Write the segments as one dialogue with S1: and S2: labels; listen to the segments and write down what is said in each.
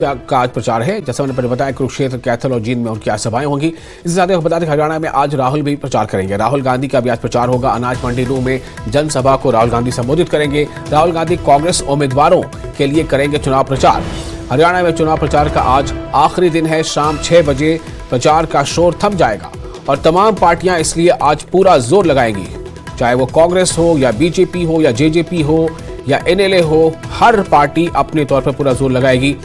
S1: का आज प्रचार है। जैसा मैंने पहले बताया, कुरुक्षेत्र, कैथल और जींद में उनकी आज सभाएं होंगी। इसके साथ ही बता दें, हरियाणा में आज राहुल भी प्रचार करेंगे। राहुल गांधी का भी आज प्रचार होगा। अनाज मंडी नूह में जनसभा को राहुल गांधी संबोधित करेंगे। राहुल गांधी कांग्रेस उम्मीदवारों के लिए करेंगे चुनाव प्रचार। हरियाणा में चुनाव प्रचार का आज आखिरी दिन है। शाम 6 बजे प्रचार का शोर थम जाएगा और तमाम पार्टियां इसलिए आज पूरा जोर लगाएंगी, चाहे वो कांग्रेस हो या बीजेपी हो या जेजेपी हो या एनएलए हो। हर पार्टी अपने तौर पर पूरा जोर लगाएगी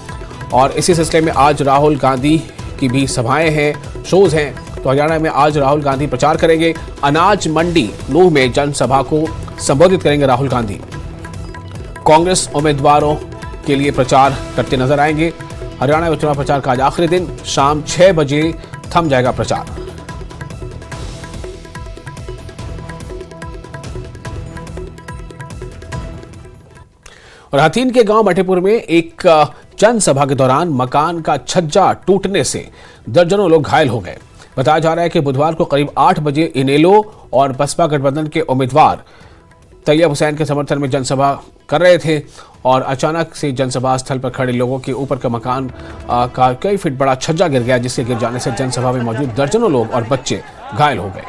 S1: और इसी सिलसिले में आज राहुल गांधी की भी सभाएं हैं, शोज हैं। तो हरियाणा में आज राहुल गांधी प्रचार करेंगे। अनाज मंडी नूह में जनसभा को संबोधित करेंगे राहुल गांधी। कांग्रेस उम्मीदवारों के लिए प्रचार करते नजर आएंगे। हरियाणा में चुनाव प्रचार का आज आखिरी दिन, शाम 6 बजे थम जाएगा प्रचार। और हथीन के गांव मठेपुर में एक जनसभा के दौरान मकान का छज्जा टूटने से दर्जनों लोग घायल हो गए। बताया जा रहा है कि बुधवार को करीब 8 बजे इनेलो और बसपा गठबंधन के उम्मीदवार तैयब हुसैन के समर्थन में जनसभा कर रहे थे और अचानक से जनसभा स्थल पर खड़े लोगों के ऊपर का मकान का कई फीट बड़ा छज्जा गिर गया, जिसके गिर जाने से जनसभा में मौजूद दर्जनों लोग और बच्चे घायल हो गए।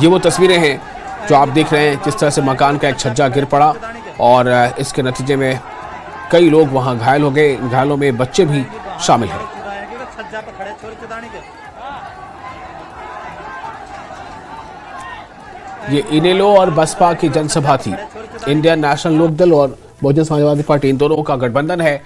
S1: ये वो तस्वीरें हैं जो आप देख रहे हैं, जिस तरह से मकान का एक छज्जा गिर पड़ा और इसके नतीजे में कई लोग वहां घायल हो गए। घायलों में बच्चे भी शामिल हैं। ये इनेलो और बसपा की जनसभा थी। इंडियन नेशनल लोकदल और बहुजन समाजवादी पार्टी, इन दोनों का गठबंधन है।